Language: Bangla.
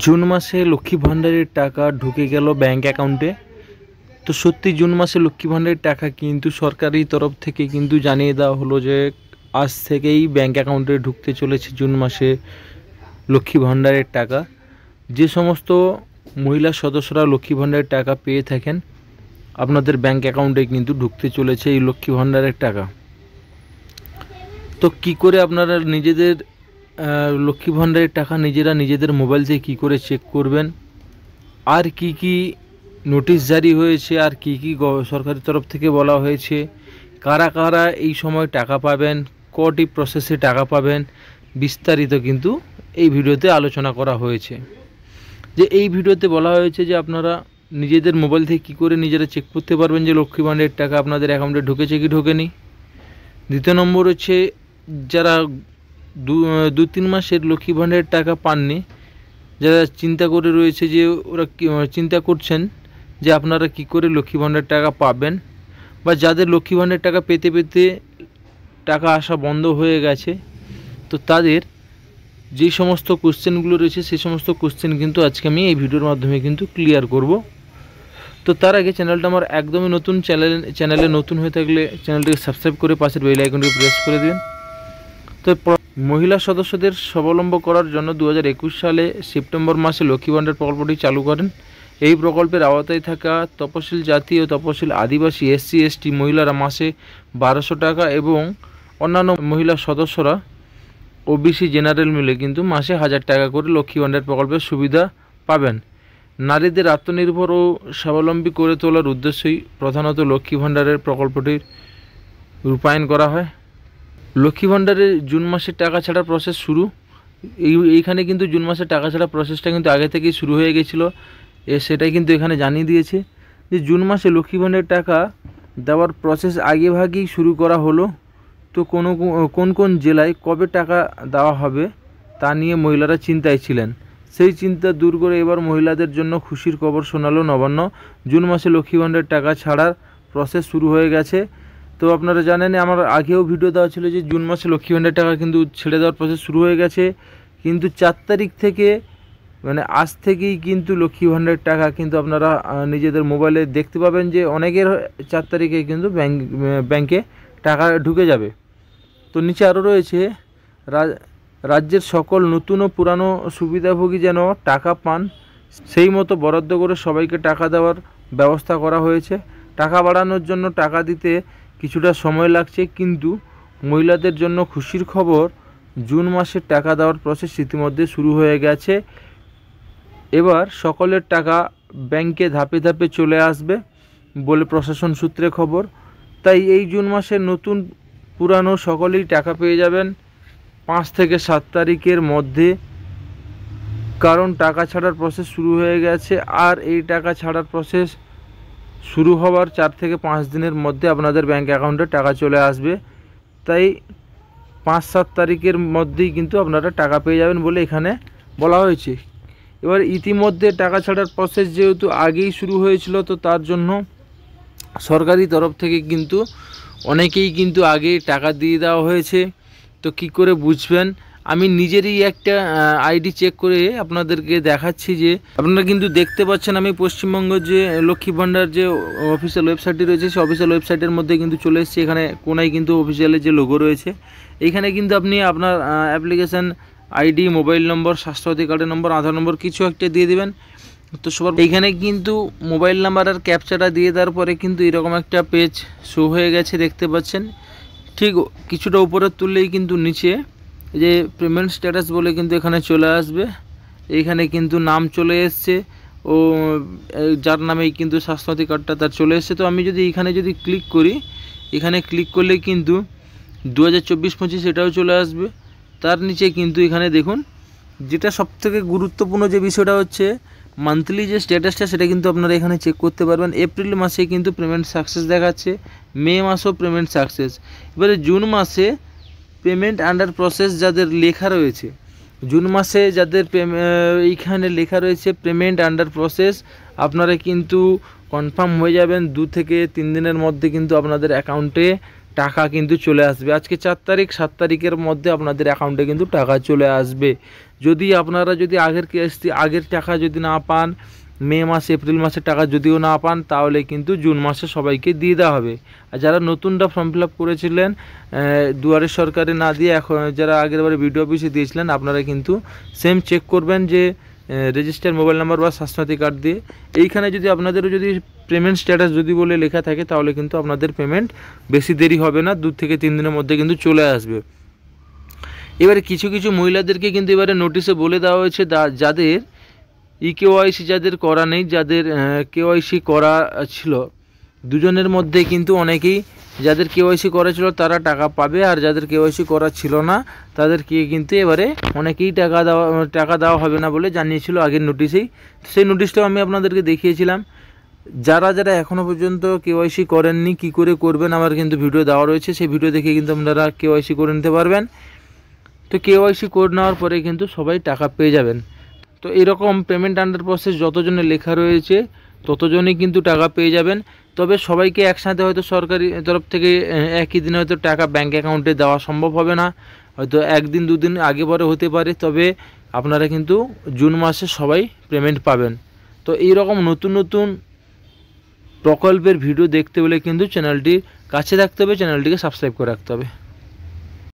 জুন মাসে লক্ষ্মী ভাণ্ডারের টাকা ঢুকে গেল ব্যাংক অ্যাকাউন্টে। তো সত্যি জুন মাসে লক্ষ্মী ভাণ্ডারের টাকা কিন্তু সরকারি তরফ থেকে কিন্তু জানিয়ে দেওয়া হলো যে আজ থেকেই ব্যাংক অ্যাকাউন্টে ঢুকতে চলেছে জুন মাসে লক্ষ্মী ভাণ্ডারের টাকা। যে সমস্ত মহিলা সদস্যরা লক্ষ্মী ভাণ্ডারের টাকা পেয়ে থাকেন, আপনাদের ব্যাংক অ্যাকাউন্টে কিন্তু ঢুকতে চলেছে এই লক্ষ্মী ভাণ্ডারের টাকা। তো কি করে আপনারা নিজেদের লক্ষ্মী ভাণ্ডারের টাকা নিজেদের মোবাইল থেকে কী করে চেক করবেন, আর কি কি নোটিশ জারি হয়েছে, আর কি কি সরকারি তরফ থেকে বলা হয়েছে, কারা কারা এই সময় টাকা পাবেন, কটি প্রসেসে টাকা পাবেন, বিস্তারিত কিন্তু এই ভিডিওতে আলোচনা করা হয়েছে। যে এই ভিডিওতে বলা হয়েছে যে আপনারা নিজেদের মোবাইল থেকে কী করে নিজেরা চেক করতে পারবেন যে লক্ষ্মী ভাণ্ডারের টাকা আপনাদের অ্যাকাউন্টে ঢুকেছে কি ঢোকেনি। দ্বিতীয় নম্বর হচ্ছে যারা 2-3 মাসের লক্ষ্মী ভাণ্ডারের টাকা পাননি, যারা চিন্তা করে রয়েছে যে ওরা চিন্তা করছেন যে আপনারা কি করে লক্ষ্মী ভাণ্ডারের টাকা পাবেন, বা যাদের লক্ষ্মী ভাণ্ডারের টাকা পেতে পেতে টাকা আসা বন্ধ হয়ে গেছে, তো তাদের যেই সমস্ত কোশ্চেনগুলো রয়েছে সেই সমস্ত কোশ্চেন কিন্তু আজকে আমি এই ভিডিওর মাধ্যমে কিন্তু ক্লিয়ার করব। তো তার আগে চ্যানেলটা আমার একদমই নতুন, চ্যানেলে নতুন হয়ে থাকলে চ্যানেলটিকে সাবস্ক্রাইব করে পাশের বেল আইকনটি প্রেস করে দিন। তো মহিলা সদস্যদের স্বাবলম্বী করার জন্য 2021 সালে সেপ্টেম্বর মাসে লক্ষ্মী ভাণ্ডার প্রকল্পটি চালু করেন। এই প্রকল্পের আওতায় থাকা তপশিল জাতি ও তপশিল আদিবাসী SC/ST মহিলারা মাসে 1200 টাকা এবং অন্যান্য মহিলা সদস্যরা OBC জেনারেল মিলে কিন্তু মাসে 1000 টাকা করে লক্ষ্মী ভাণ্ডার প্রকল্পের সুবিধা পাবেন। নারীদের আত্মনির্ভর ও স্বাবলম্বী করে তোলার উদ্দেশ্যেই প্রধানত লক্ষ্মী ভাণ্ডারের প্রকল্পটির রূপায়ণ করা হয়। লক্ষ্মী ভাণ্ডারের জুন মাসে টাকা ছাড়ার প্রসেস শুরু। এইখানে কিন্তু জুন মাসে টাকা ছাড়া প্রসেসটা কিন্তু আগে থেকেই শুরু হয়ে গেছিলো, সেটাই কিন্তু এখানে জানিয়ে দিয়েছে যে জুন মাসে লক্ষ্মী ভাণ্ডারের টাকা দেওয়ার প্রসেস আগেভাগেই শুরু করা হলো। তো কোন কোন জেলায় কবে টাকা দেওয়া হবে তা নিয়ে মহিলারা চিন্তায় ছিলেন। সেই চিন্তা দূর করে এবার মহিলাদের জন্য খুশির খবর শোনালো নবান্ন। জুন মাসে লক্ষ্মী ভাণ্ডারের টাকা ছাড়ার প্রসেস শুরু হয়ে গেছে। তো আপনারা জানেন, আমার আগেও ভিডিও দেওয়া ছিল যে জুন মাসে লক্ষ্মী ভাণ্ডারের টাকা কিন্তু ছেড়ে দেওয়ার প্রসেস শুরু হয়ে গেছে, কিন্তু 4 তারিখ থেকে মানে আজ থেকেই কিন্তু লক্ষ্মী ভাণ্ডারের টাকা কিন্তু আপনারা নিজেদের মোবাইলে দেখতে পাবেন যে অনেকের 4 তারিখে কিন্তু ব্যাংকে টাকা ঢুকে যাবে। তো নিচে আরও রয়েছে রাজ্যের সকল নতুন ও পুরানো সুবিধাভোগী যেন টাকা পান সেই মতো বরাদ্দ করে সবাইকে টাকা দেওয়ার ব্যবস্থা করা হয়েছে। টাকা বাড়ানোর জন্য টাকা দিতে কিছুটা সময় লাগছে, কিন্তু মহিলাদের জন্য খুশির খবর, জুন মাসের টাকা দেওয়ার প্রসেস ইতিমধ্যে শুরু হয়ে গেছে। এবার সকলের টাকা ব্যাংকে ধাপে ধাপে চলে আসবে বলে প্রশাসন সূত্রে খবর। তাই এই জুন মাসের নতুন পুরানো সকলেই টাকা পেয়ে যাবেন 5 থেকে 7 তারিখের মধ্যে, কারণ টাকা ছাড়ার প্রসেস শুরু হয়ে গেছে। আর এই টাকা ছাড়ার প্রসেস শুরু হওয়ার 4 থেকে 5 দিনের মধ্যে আপনাদের ব্যাংক অ্যাকাউন্টে টাকা চলে আসবে। তাই 5-7 তারিখের মধ্যেই কিন্তু আপনারা টাকা পেয়ে যাবেন বলে এখানে বলা হয়েছে। এবার ইতিমধ্যে টাকা ছাড়ার প্রসেস যেহেতু আগেই শুরু হয়েছিল, তো তার জন্য সরকারি তরফ থেকে কিন্তু অনেকেই কিন্তু আগে টাকা দিয়ে দেওয়া হয়েছে। তো কি করে বুঝবেন, আমি নিজেরই একটা আইডি চেক করে আপনাদেরকে দেখাচ্ছি। যে আপনারা কিন্তু দেখতে পাচ্ছেন আমি পশ্চিমবঙ্গের যে লক্ষ্মী ভাণ্ডার যে অফিসিয়াল ওয়েবসাইটটি রয়েছে, সেই অফিসিয়াল ওয়েবসাইটের মধ্যে কিন্তু চলে এসেছে। এখানে কোনায় কিন্তু অফিসিয়ালের যে লোগো রয়েছে, এইখানে কিন্তু আপনি আপনার application ID, mobile number, Swasthya Sathi কার্ডের নম্বর, আধার নম্বর কিছু একটা দিয়ে দেবেন। তো সবার এইখানে কিন্তু মোবাইল নাম্বার আর ক্যাপচাটা দিয়ে দেওয়ার পরে কিন্তু এরকম একটা পেজ শো হয়ে গেছে, দেখতে পাচ্ছেন। ঠিক কিছুটা উপরে তুললেই কিন্তু নিচে যে পেমেন্ট স্ট্যাটাস বলে কিন্তু এখানে চলে আসবে। এইখানে কিন্তু নাম চলে এসছে ও যার নামেই কিন্তু স্বাস্থ্যসাথী কার্ডটা তার চলে এসছে। তো আমি যদি এখানে ক্লিক করি, এখানে ক্লিক করলে কিন্তু 2024-25 এটাও চলে আসবে। তার নিচে কিন্তু এখানে দেখুন, যেটা সবথেকে গুরুত্বপূর্ণ যে বিষয়টা হচ্ছে মান্থলি যে স্ট্যাটাসটা, সেটা কিন্তু আপনারা এখানে চেক করতে পারবেন। এপ্রিল মাসে কিন্তু পেমেন্ট সাকসেস দেখাচ্ছে, মে মাসেও পেমেন্ট সাকসেস। এবারে জুন মাসে পেমেন্ট আন্ডার প্রসেস যাদের লেখা রয়েছে, জুন মাসে যাদের এইখানে লেখা রয়েছে পেমেন্ট আন্ডার প্রসেস, আপনারা কিন্তু কনফার্ম হয়ে যাবেন 2 থেকে 3 দিনের মধ্যে কিন্তু আপনাদের অ্যাকাউন্টে টাকা কিন্তু চলে আসবে। আজকে 4 তারিখ, 7 তারিখের মধ্যে আপনাদের অ্যাকাউন্টে কিন্তু টাকা চলে আসবে। যদি আপনারা যদি আগের টাকা যদি না পান, মে মাস এপ্রিল মাসের টাকা যদিও না পান, তাহলে কিন্তু জুন মাসে সবাইকে দিয়ে দেওয়া হবে। আর যারা নতুনটা ফর্ম ফিল আপ করেছিলেন দুয়ারে সরকারে না দিয়ে এখন যারা আগেরবারে বিডিও অফিসে দিয়েছিলেন, আপনারা কিন্তু সেম চেক করবেন যে রেজিস্টার মোবাইল নাম্বার বা স্বাস্থ্যসাথী কার্ড দিয়ে। এইখানে যদি আপনাদেরও যদি পেমেন্ট স্ট্যাটাস যদি বলে লেখা থাকে, তাহলে কিন্তু আপনাদের পেমেন্ট বেশি দেরি হবে না, 2 থেকে 3 দিনের মধ্যে কিন্তু চলে আসবে। এবারে কিছু কিছু মহিলাদেরকে কিন্তু এবারে নোটিশে বলে দেওয়া হয়েছে যাদের কেওয়াইসি যাদের করা নেই, যাদের কেওয়াইসি করা ছিল, দুজনের মধ্যে কিন্তু অনেকেই যাদের কেওয়াইসি করা ছিল তারা টাকা পাবে, আর যাদের কেওয়াইসি করা ছিল না তাদেরকে কিন্তু এবারে অনেকেই টাকা দেওয়া হবে না বলে জানিয়েছিল আগের নোটিশেই। সেই নোটিশটাও আমি আপনাদেরকে দেখিয়েছিলাম। যারা যারা এখনও পর্যন্ত কেওয়াইসি করেননি কী করে করবেন আমার কিন্তু ভিডিও দেওয়া রয়েছে, সেই ভিডিও দেখে কিন্তু আপনারা কেওয়াইসি করে নিতে পারবেন। তো কেওয়াইসি করে নেওয়ার পরে কিন্তু সবাই টাকা পেয়ে যাবেন। তো এরকম পেমেন্ট আন্ডার প্রসেস যতজনের লেখা রয়েছে ততজনই কিন্তু টাকা পেয়ে যাবেন। তবে সবাইকে একসাথে হয়তো সরকারি তরফ থেকে একই দিনে হয়তো টাকা ব্যাঙ্ক অ্যাকাউন্টে দেওয়া সম্ভব হবে না, হয়তো 1 দিন 2 দিন আগে পরে হতে পারে। তবে আপনারা কিন্তু জুন মাসে সবাই পেমেন্ট পাবেন। তো এইরকম নতুন নতুন প্রকল্পের ভিডিও দেখতে হলে কিন্তু চ্যানেলটির কাছে রাখতে হবে, চ্যানেলটিকে সাবস্ক্রাইব করে রাখতে হবে।